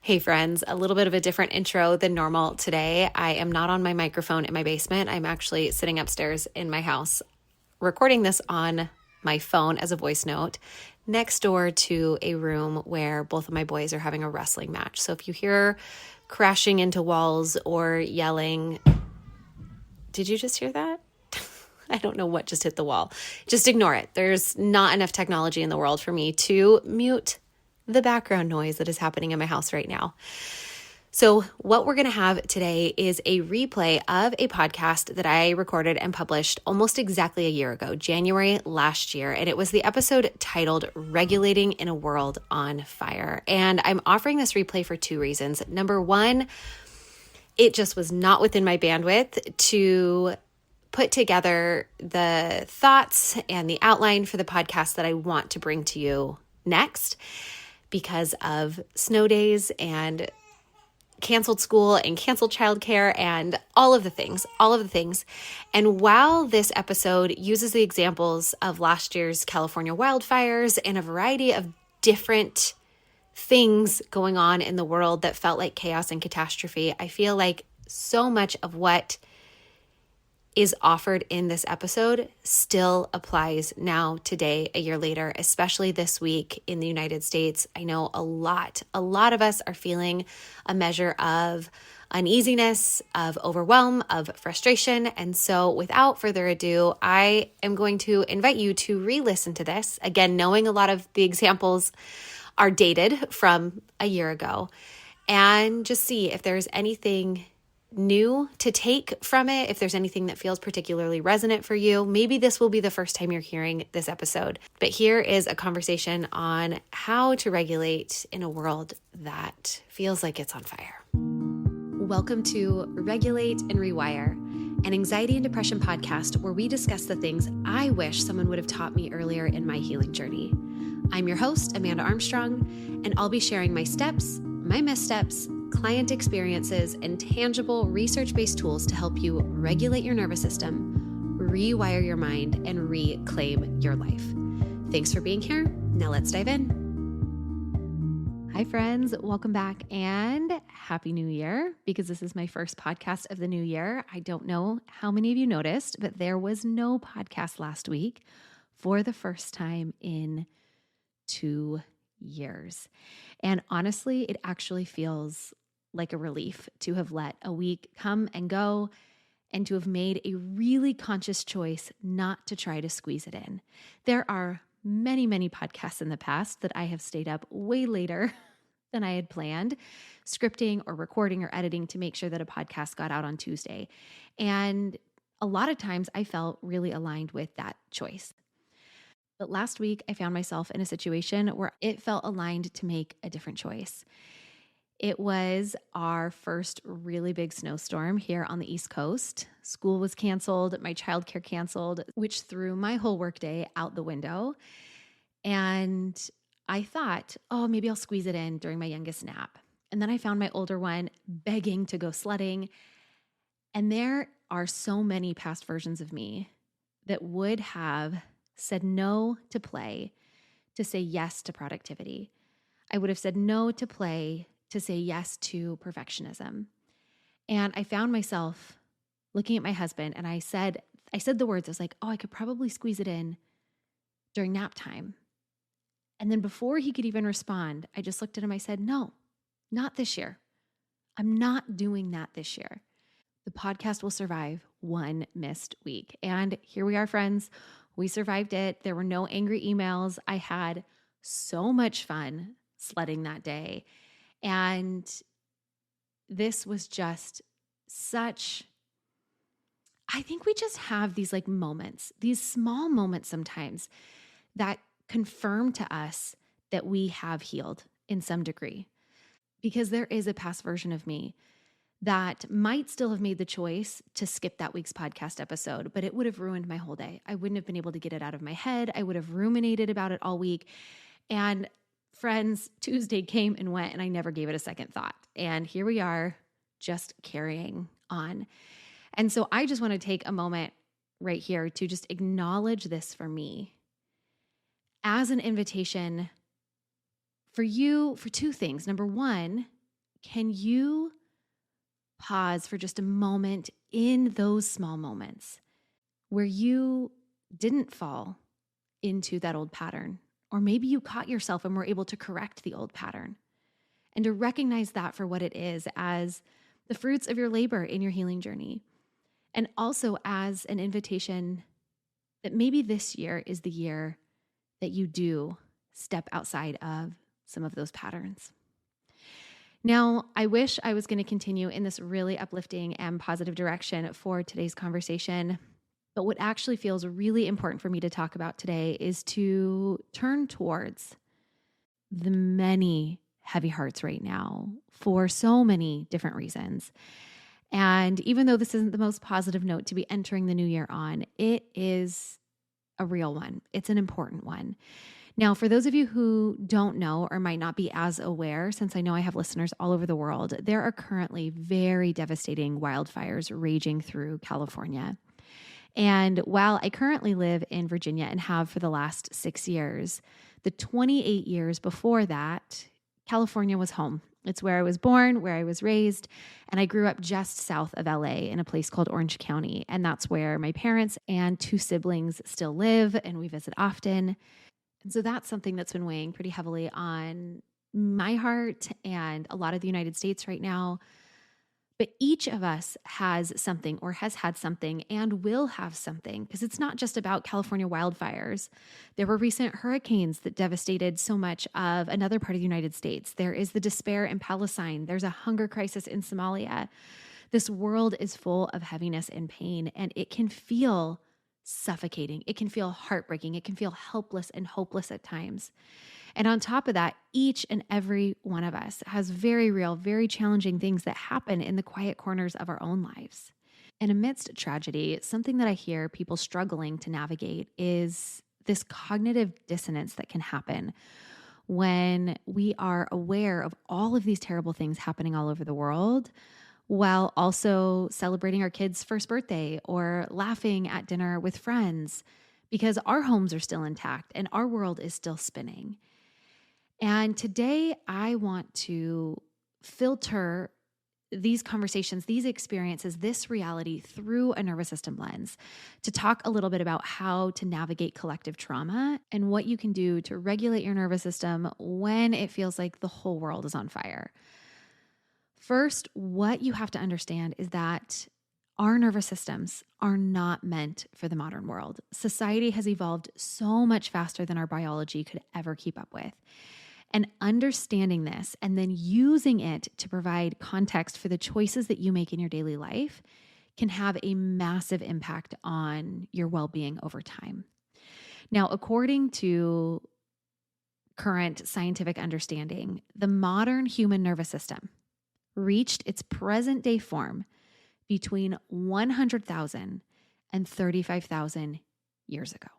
Hey friends, a little bit of a different intro than normal today. I am not on my microphone in my basement. I'm actually sitting upstairs in my house, recording this on my phone as a voice note next door to a room where both of my boys are having a wrestling match. So if you hear crashing into walls or yelling, did you just hear that? I don't know what just hit the wall. Just ignore it. There's not enough technology in the world for me to mute the background noise that is happening in my house right now. So what we're going to have today is a replay of a podcast that I recorded and published almost exactly a year ago, January last year. And it was the episode titled Regulating in a World on Fire. And I'm offering this replay for two reasons. Number one, it just was not within my bandwidth to put together the thoughts and the outline for the podcast that I want to bring to you next, because of snow days and canceled school and canceled childcare and all of the things. And while this episode uses the examples of last year's California wildfires and a variety of different things going on in the world that felt like chaos and catastrophe, I feel like so much of what is offered in this episode still applies now, today, a year later, especially this week in the United States. I know a lot of us are feeling a measure of uneasiness, of overwhelm, of frustration. And so without further ado, I am going to invite you to re-listen to this. Again, knowing a lot of the examples are dated from a year ago, and just see if there's anything new to take from it, if there's anything that feels particularly resonant for you. Maybe this will be the first time you're hearing this episode. But here is a conversation on how to regulate in a world that feels like it's on fire. Welcome to Regulate and Rewire, an anxiety and depression podcast where we discuss the things I wish someone would have taught me earlier in my healing journey. I'm your host, Amanda Armstrong, and I'll be sharing my steps, my missteps, client experiences, and tangible research-based tools to help you regulate your nervous system, rewire your mind, and reclaim your life. Thanks for being here. Now let's dive in. Hi friends, welcome back and Happy New Year, because this is my first podcast of the new year. I don't know how many of you noticed, but there was no podcast last week for the first time in 2 years. And honestly, it actually feels like a relief to have let a week come and go and to have made a really conscious choice not to try to squeeze it in. There are many, many podcasts in the past that I have stayed up way later than I had planned, scripting or recording or editing to make sure that a podcast got out on Tuesday. And a lot of times I felt really aligned with that choice. But last week I found myself in a situation where it felt aligned to make a different choice. It was our first really big snowstorm here on the East Coast. School was canceled, my childcare canceled, which threw my whole workday out the window. And I thought, oh, maybe I'll squeeze it in during my youngest nap. And then I found my older one begging to go sledding. And there are so many past versions of me that would have said no to play, to say yes to productivity. I would have said no to play, to say yes to perfectionism. And I found myself looking at my husband, and I said the words, I was like, oh, I could probably squeeze it in during nap time. And then before he could even respond, I just looked at him, I said, no, not this year. I'm not doing that this year. The podcast will survive one missed week. And here we are, friends. We survived it. There were no angry emails. I had so much fun sledding that day. And this was just such, I think we just have these like moments, these small moments sometimes that confirm to us that we have healed in some degree. Because there is a past version of me that might still have made the choice to skip that week's podcast episode, but it would have ruined my whole day. I wouldn't have been able to get it out of my head. I would have ruminated about it all week. And friends, Tuesday came and went, and I never gave it a second thought. And here we are, just carrying on. And so I just want to take a moment right here to just acknowledge this for me as an invitation for you for two things. Number one, can you pause for just a moment in those small moments where you didn't fall into that old pattern, or maybe you caught yourself and were able to correct the old pattern, and to recognize that for what it is, as the fruits of your labor in your healing journey, and also as an invitation that maybe this year is the year that you do step outside of some of those patterns. Now, I wish I was going to continue in this really uplifting and positive direction for today's conversation, but what actually feels really important for me to talk about today is to turn towards the many heavy hearts right now for so many different reasons. And even though this isn't the most positive note to be entering the new year on, it is a real one. It's an important one. Now, for those of you who don't know or might not be as aware, since I know I have listeners all over the world, there are currently very devastating wildfires raging through California. And while I currently live in Virginia and have for the last 6 years, the 28 years before that, California was home. It's where I was born, where I was raised, and I grew up just south of LA in a place called Orange County. And that's where my parents and 2 siblings still live, and we visit often. And so that's something that's been weighing pretty heavily on my heart and a lot of the United States right now. But each of us has something, or has had something, and will have something, because it's not just about California wildfires. There were recent hurricanes that devastated so much of another part of the United States. There is the despair in Palestine. There's a hunger crisis in Somalia. This world is full of heaviness and pain, and it can feel suffocating. It can feel heartbreaking. It can feel helpless and hopeless at times. And on top of that, each and every one of us has very real, very challenging things that happen in the quiet corners of our own lives. And amidst tragedy, something that I hear people struggling to navigate is this cognitive dissonance that can happen when we are aware of all of these terrible things happening all over the world, while also celebrating our kids' first birthday or laughing at dinner with friends, because our homes are still intact and our world is still spinning. And today I want to filter these conversations, these experiences, this reality through a nervous system lens, to talk a little bit about how to navigate collective trauma and what you can do to regulate your nervous system when it feels like the whole world is on fire. First, what you have to understand is that our nervous systems are not meant for the modern world. Society has evolved so much faster than our biology could ever keep up with. And understanding this and then using it to provide context for the choices that you make in your daily life can have a massive impact on your well-being over time. Now, according to current scientific understanding, the modern human nervous system reached its present-day form between 100,000 and 35,000 years ago.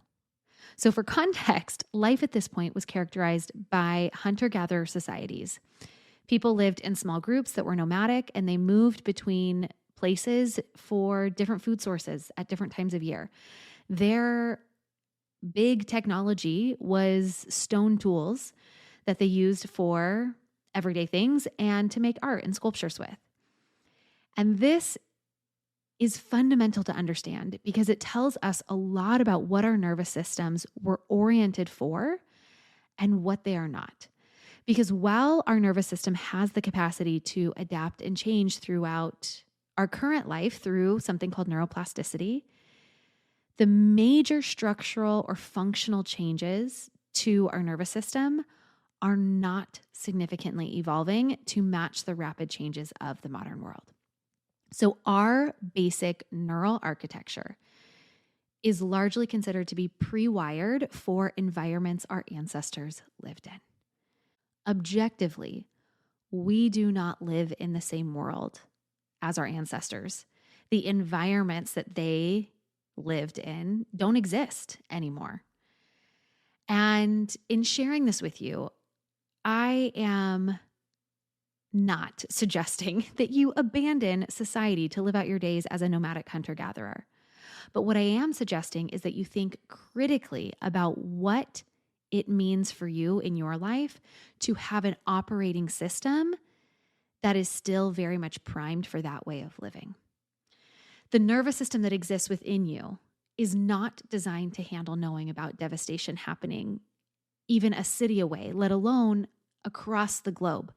So for context, life at this point was characterized by hunter-gatherer societies. People lived in small groups that were nomadic, and they moved between places for different food sources at different times of year. Their big technology was stone tools that they used for everyday things and to make art and sculptures with. And this is fundamental to understand because it tells us a lot about what our nervous systems were oriented for and what they are not. Because while our nervous system has the capacity to adapt and change throughout our current life through something called neuroplasticity, the major structural or functional changes to our nervous system are not significantly evolving to match the rapid changes of the modern world. So our basic neural architecture is largely considered to be pre-wired for environments our ancestors lived in. Objectively, we do not live in the same world as our ancestors. The environments that they lived in don't exist anymore. And in sharing this with you, I am not suggesting that you abandon society to live out your days as a nomadic hunter-gatherer. But what I am suggesting is that you think critically about what it means for you in your life to have an operating system that is still very much primed for that way of living. The nervous system that exists within you is not designed to handle knowing about devastation happening even a city away, let alone across the globe.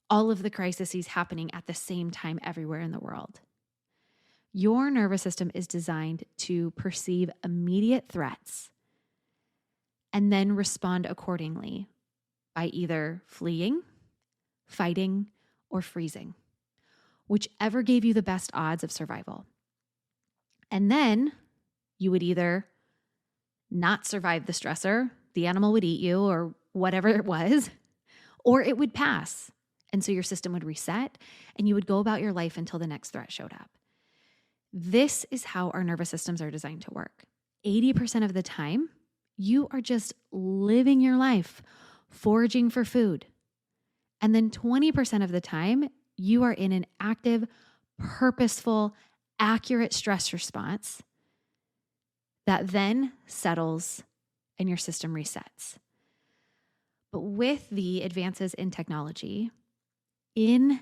All of the crises happening at the same time everywhere in the world. Your nervous system is designed to perceive immediate threats and then respond accordingly by either fleeing, fighting, or freezing, whichever gave you the best odds of survival. And then you would either not survive the stressor, the animal would eat you or whatever it was, or it would pass. And so your system would reset and you would go about your life until the next threat showed up. This is how our nervous systems are designed to work. 80% of the time, you are just living your life, foraging for food. And then 20% of the time, you are in an active, purposeful, accurate stress response that then settles and your system resets. But with the advances in technology, in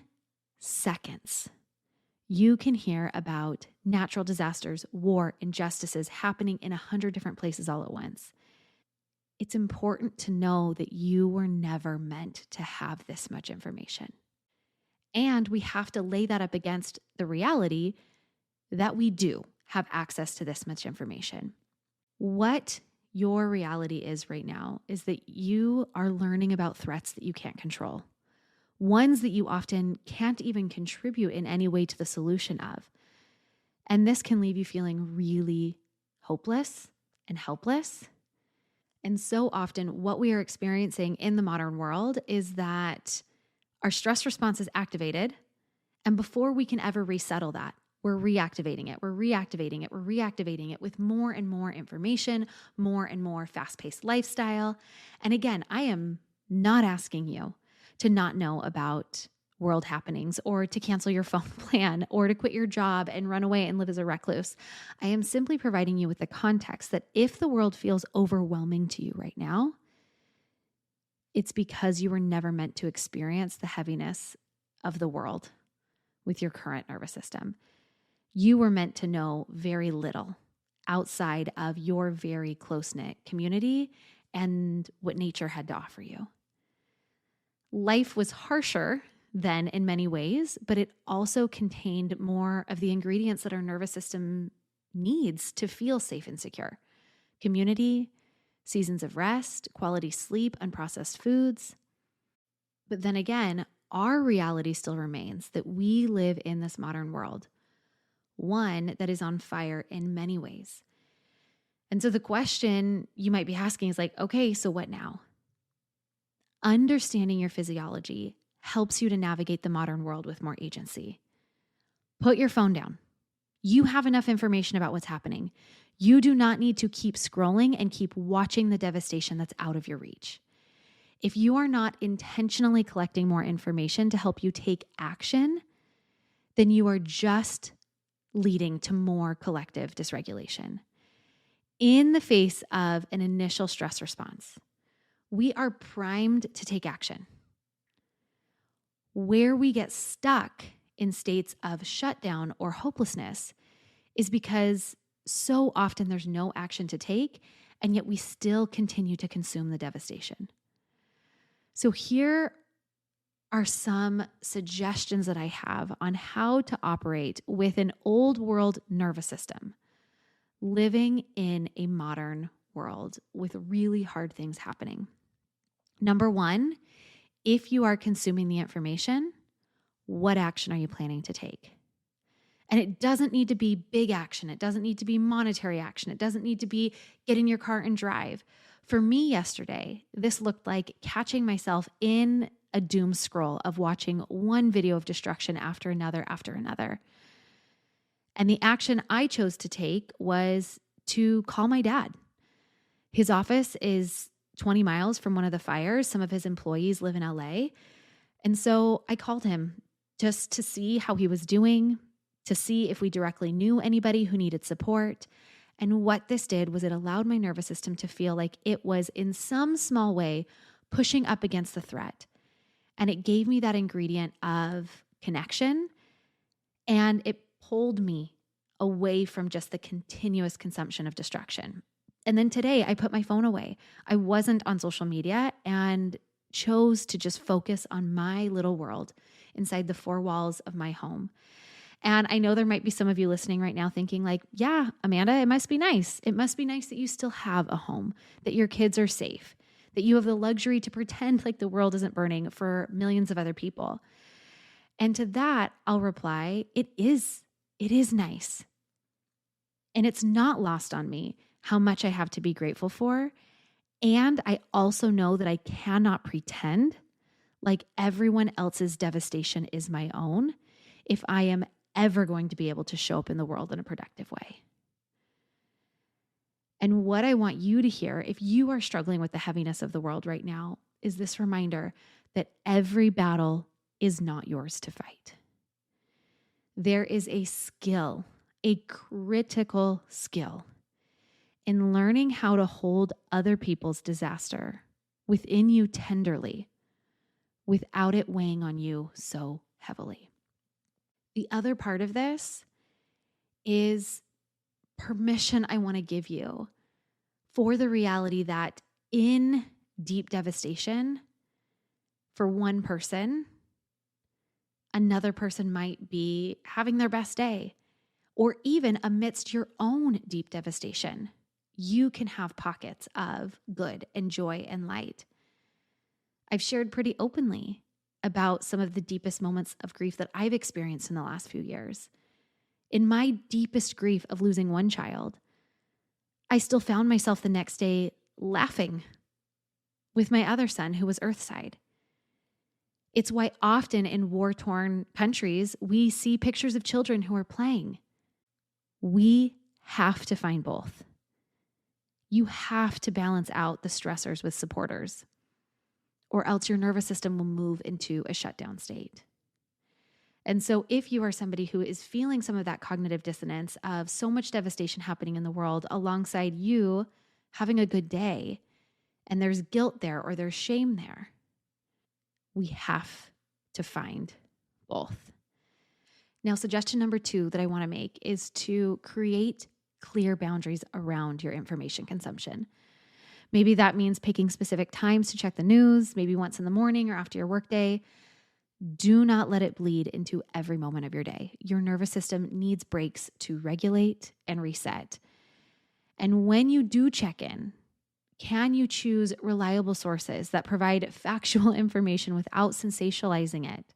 seconds, you can hear about natural disasters, war, injustices happening in 100 different places all at once. It's important to know that you were never meant to have this much information. And we have to lay that up against the reality that we do have access to this much information. What your reality is right now is that you are learning about threats that you can't control, ones that you often can't even contribute in any way to the solution of. And this can leave you feeling really hopeless and helpless. And so often what we are experiencing in the modern world is that our stress response is activated. And before we can ever resettle that, we're reactivating it with more and more information, more and more fast-paced lifestyle. And again, I am not asking you to not know about world happenings or to cancel your phone plan or to quit your job and run away and live as a recluse. I am simply providing you with the context that if the world feels overwhelming to you right now, it's because you were never meant to experience the heaviness of the world with your current nervous system. You were meant to know very little outside of your very close-knit community and what nature had to offer you. Life was harsher then in many ways, but it also contained more of the ingredients that our nervous system needs to feel safe and secure. Community, seasons of rest, quality sleep, unprocessed foods. But then again, our reality still remains that we live in this modern world, one that is on fire in many ways. And so the question you might be asking is like, okay, so what now? Understanding your physiology helps you to navigate the modern world with more agency. Put your phone down. You have enough information about what's happening. You do not need to keep scrolling and keep watching the devastation that's out of your reach. If you are not intentionally collecting more information to help you take action, then you are just leading to more collective dysregulation. In the face of an initial stress response, we are primed to take action. Where we get stuck in states of shutdown or hopelessness is because so often there's no action to take, and yet we still continue to consume the devastation. So here are some suggestions that I have on how to operate with an old world nervous system, living in a modern world with really hard things happening. Number one, if you are consuming the information, what action are you planning to take? And it doesn't need to be big action. It doesn't need to be monetary action. It doesn't need to be get in your car and drive. For me yesterday, this looked like catching myself in a doom scroll of watching one video of destruction after another. And the action I chose to take was to call my dad. His office is 20 miles from one of the fires. Some of his employees live in LA. And so I called him just to see how he was doing, to see if we directly knew anybody who needed support. And what this did was it allowed my nervous system to feel like it was in some small way pushing up against the threat. And it gave me that ingredient of connection, and it pulled me away from just the continuous consumption of distraction. And then today I put my phone away. I wasn't on social media and chose to just focus on my little world inside the four walls of my home. And I know there might be some of you listening right now thinking like, yeah, Amanda, it must be nice. It must be nice that you still have a home, that your kids are safe, that you have the luxury to pretend like the world isn't burning for millions of other people. And to that, I'll reply, it is nice. And it's not lost on me how much I have to be grateful for. And I also know that I cannot pretend like everyone else's devastation is my own if I am ever going to be able to show up in the world in a productive way. And what I want you to hear, if you are struggling with the heaviness of the world right now, is this reminder that every battle is not yours to fight. There is a skill, a critical skill, in learning how to hold other people's disaster within you tenderly without it weighing on you so heavily. The other part of this is permission I want to give you for the reality that in deep devastation, for one person, another person might be having their best day, or even amidst your own deep devastation, you can have pockets of good and joy and light. I've shared pretty openly about some of the deepest moments of grief that I've experienced in the last few years. In my deepest grief of losing one child, I still found myself the next day laughing with my other son who was Earthside. It's why often in war-torn countries, we see pictures of children who are playing. We have to find both. You have to balance out the stressors with supporters, or else your nervous system will move into a shutdown state. And so if you are somebody who is feeling some of that cognitive dissonance of so much devastation happening in the world alongside you having a good day, and there's guilt there or there's shame there, we have to find both. Now, suggestion number 2 that I want to make is to create clear boundaries around your information consumption. Maybe that means picking specific times to check the news, maybe once in the morning or after your workday. Do not let it bleed into every moment of your day. Your nervous system needs breaks to regulate and reset. And when you do check in, can you choose reliable sources that provide factual information without sensationalizing it?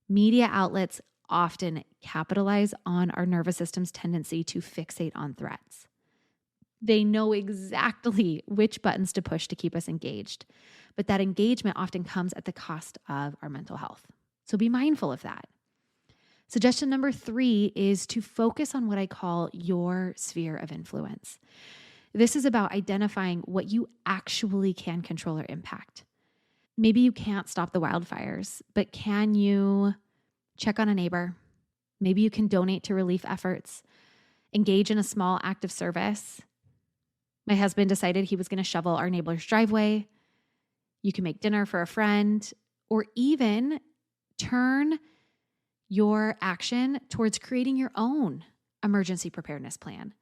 Media outlets often capitalize on our nervous system's tendency to fixate on threats. They know exactly which buttons to push to keep us engaged, but that engagement often comes at the cost of our mental health. So be mindful of that. Suggestion number 3 is to focus on what I call your sphere of influence. This is about identifying what you actually can control or impact. Maybe you can't stop the wildfires, but can you check on a neighbor? Maybe you can donate to relief efforts, engage in a small act of service. My husband decided he was going to shovel our neighbor's driveway. You can make dinner for a friend, or even turn your action towards creating your own emergency preparedness plan.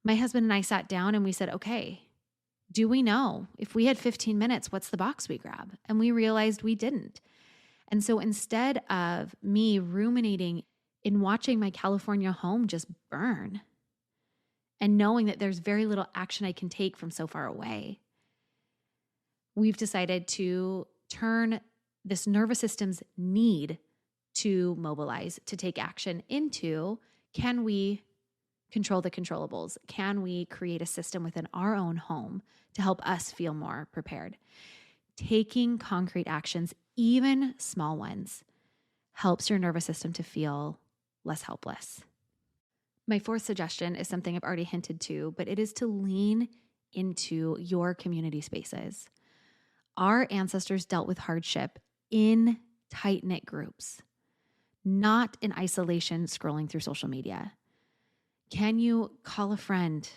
My husband and I sat down and we said, okay, do we know if we had 15 minutes, what's the box we grab? And we realized we didn't. And so instead of me ruminating in watching my California home just burn and knowing that there's very little action I can take from so far away, we've decided to turn this nervous system's need to mobilize, to take action into, can we control the controllables? Can we create a system within our own home to help us feel more prepared? Taking concrete actions, even small ones, helps your nervous system to feel less helpless. My 4th suggestion is something I've already hinted to, but it is to lean into your community spaces. Our ancestors dealt with hardship in tight-knit groups, not in isolation scrolling through social media. Can you call a friend,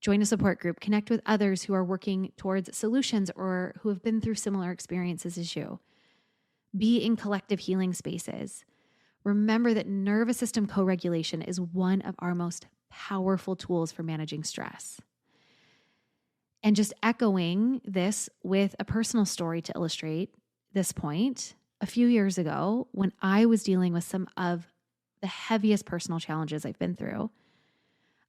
Join a support group, connect with others who are working towards solutions or who have been through similar experiences as you. Be in collective healing spaces. Remember that nervous system co-regulation is one of our most powerful tools for managing stress. And just echoing this with a personal story to illustrate this point, a few years ago, when I was dealing with some of the heaviest personal challenges I've been through,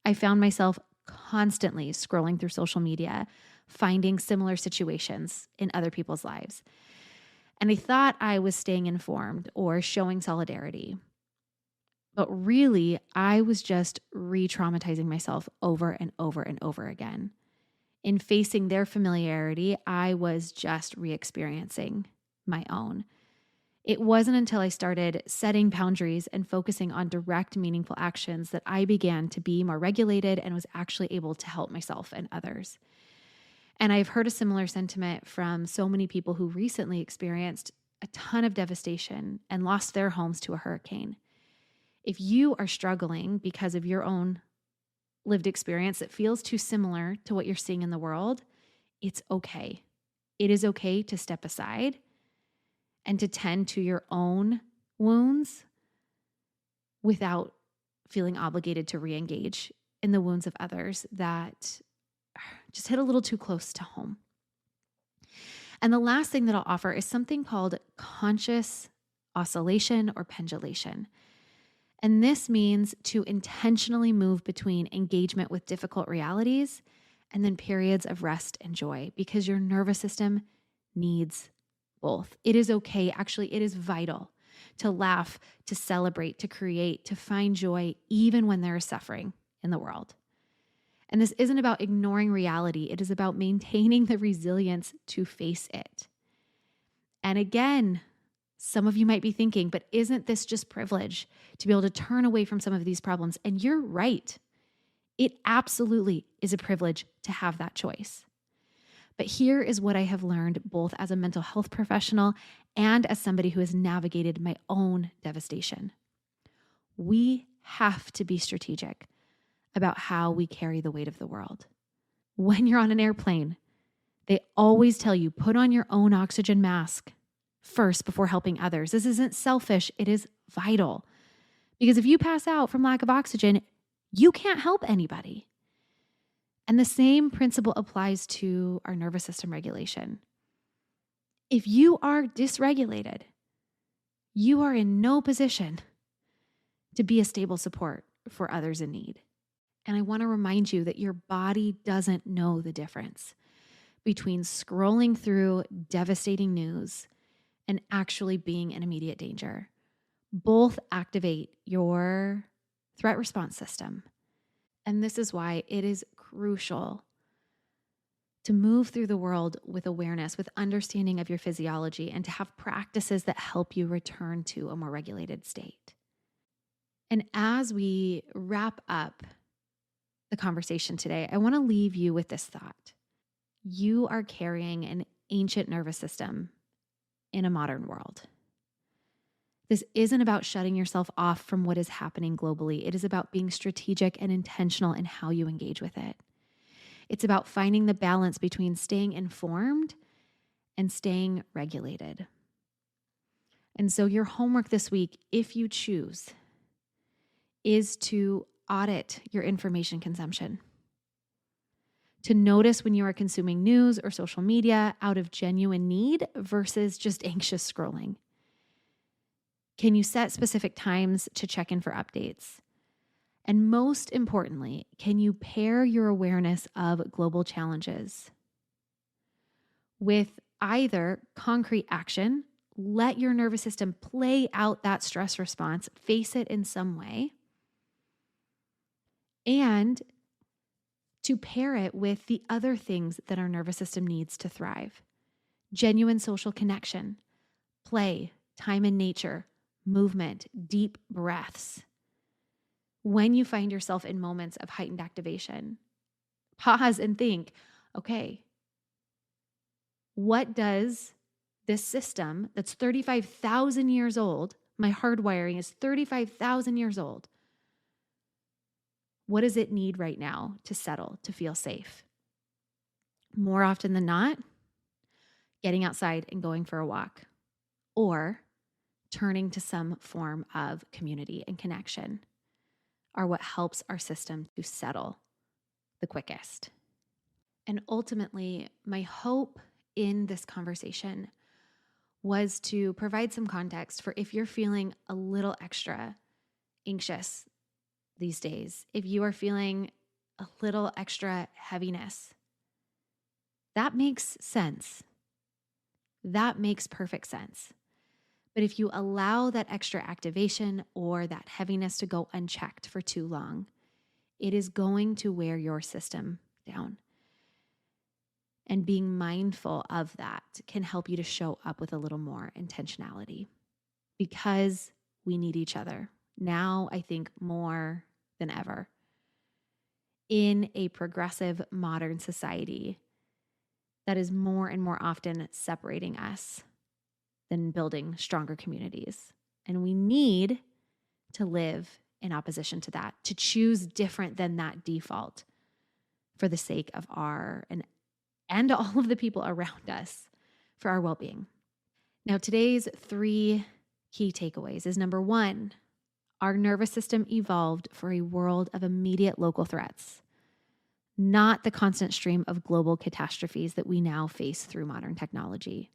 I found myself constantly scrolling through social media, finding similar situations in other people's lives. And I thought I was staying informed or showing solidarity. But really, I was just re-traumatizing myself over and over and over again. In facing their familiarity, I was just re-experiencing my own. It wasn't until I started setting boundaries and focusing on direct, meaningful actions that I began to be more regulated and was actually able to help myself and others. And I've heard a similar sentiment from so many people who recently experienced a ton of devastation and lost their homes to a hurricane. If you are struggling because of your own lived experience that feels too similar to what you're seeing in the world, it's okay. It is okay to step aside and to tend to your own wounds without feeling obligated to re-engage in the wounds of others that just hit a little too close to home. And the last thing that I'll offer is something called conscious oscillation or pendulation. And this means to intentionally move between engagement with difficult realities and then periods of rest and joy, because your nervous system needs both. It is okay. Actually, it is vital to laugh, to celebrate, to create, to find joy, even when there is suffering in the world. And this isn't about ignoring reality. It is about maintaining the resilience to face it. And again, some of you might be thinking, but isn't this just privilege to be able to turn away from some of these problems? And you're right. It absolutely is a privilege to have that choice. But here is what I have learned both as a mental health professional and as somebody who has navigated my own devastation. We have to be strategic about how we carry the weight of the world. When you're on an airplane, they always tell you, put on your own oxygen mask first before helping others. This isn't selfish, it is vital. Because if you pass out from lack of oxygen, you can't help anybody. And the same principle applies to our nervous system regulation. If you are dysregulated, you are in no position to be a stable support for others in need. And I want to remind you that your body doesn't know the difference between scrolling through devastating news and actually being in immediate danger. Both activate your threat response system. And this is why it is crucial to move through the world with awareness, with understanding of your physiology, and to have practices that help you return to a more regulated state. And as we wrap up the conversation today, I want to leave you with this thought. You are carrying an ancient nervous system in a modern world. This isn't about shutting yourself off from what is happening globally. It is about being strategic and intentional in how you engage with it. It's about finding the balance between staying informed and staying regulated. And so your homework this week, if you choose, is to audit your information consumption. To notice when you are consuming news or social media out of genuine need versus just anxious scrolling. Can you set specific times to check in for updates? And most importantly, can you pair your awareness of global challenges with either concrete action, let your nervous system play out that stress response, face it in some way, and to pair it with the other things that our nervous system needs to thrive. Genuine social connection, play, time in nature, movement, deep breaths. When you find yourself in moments of heightened activation, pause and think, okay, what does this system that's 35,000 years old, my hardwiring is 35,000 years old, What does it need right now to settle, to feel safe? More often than not, getting outside and going for a walk, or turning to some form of community and connection are what helps our system to settle the quickest. And ultimately, my hope in this conversation was to provide some context for if you're feeling a little extra anxious these days, if you are feeling a little extra heaviness. That makes sense. That makes perfect sense. But if you allow that extra activation or that heaviness to go unchecked for too long, it is going to wear your system down. And being mindful of that can help you to show up with a little more intentionality, because we need each other now, I think, more than ever. In a progressive modern society that is more and more often separating us than building stronger communities. And we need to live in opposition to that, to choose different than that default for the sake of our and all of the people around us, for our well-being. Now, today's 3 key takeaways is number 1, our nervous system evolved for a world of immediate local threats, not the constant stream of global catastrophes that we now face through modern technology.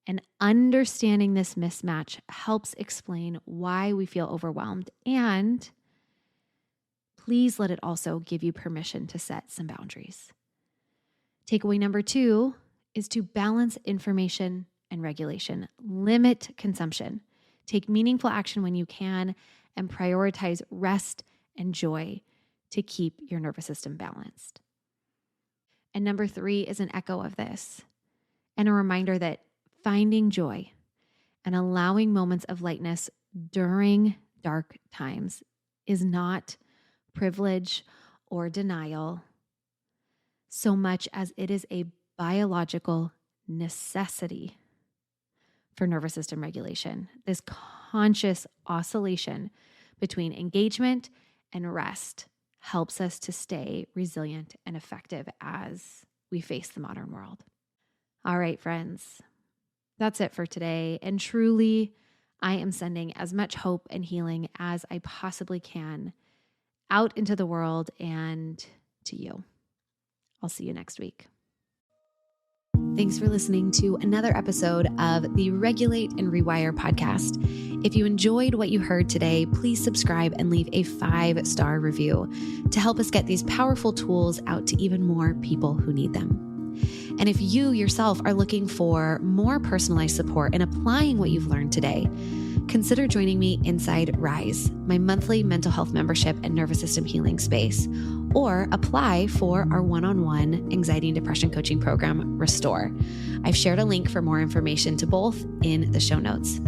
And understanding this mismatch helps explain why we feel overwhelmed. And please let it also give you permission to set some boundaries. Takeaway number 2 is to balance information and regulation. Limit consumption. Take meaningful action when you can, and prioritize rest and joy to keep your nervous system balanced. And number 3 is an echo of this, and a reminder that finding joy and allowing moments of lightness during dark times is not privilege or denial so much as it is a biological necessity for nervous system regulation. This conscious oscillation between engagement and rest helps us to stay resilient and effective as we face the modern world. All right, friends, that's it for today. And truly, I am sending as much hope and healing as I possibly can out into the world and to you. I'll see you next week. Thanks for listening to another episode of the Regulate and Rewire podcast. If you enjoyed what you heard today, please subscribe and leave a 5-star review to help us get these powerful tools out to even more people who need them. And if you yourself are looking for more personalized support in applying what you've learned today, consider joining me inside Rise, my monthly mental health membership and nervous system healing space, or apply for our one-on-one anxiety and depression coaching program, Restore. I've shared a link for more information to both in the show notes.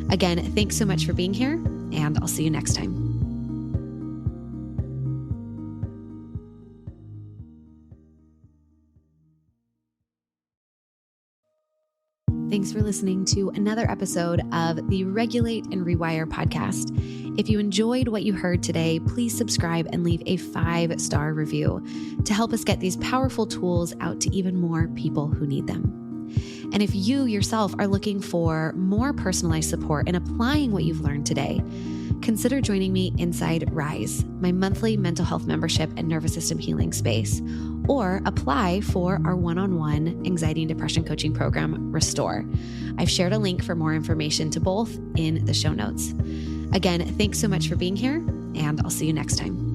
Again, thanks so much for being here, and I'll see you next time. Thanks for listening to another episode of the Regulate and Rewire podcast. If you enjoyed what you heard today, please subscribe and leave a 5-star review to help us get these powerful tools out to even more people who need them. And if you yourself are looking for more personalized support in applying what you've learned today, consider joining me inside Rise, my monthly mental health membership and nervous system healing space, or apply for our one-on-one anxiety and depression coaching program, Restore. I've shared a link for more information to both in the show notes. Again, thanks so much for being here, and I'll see you next time.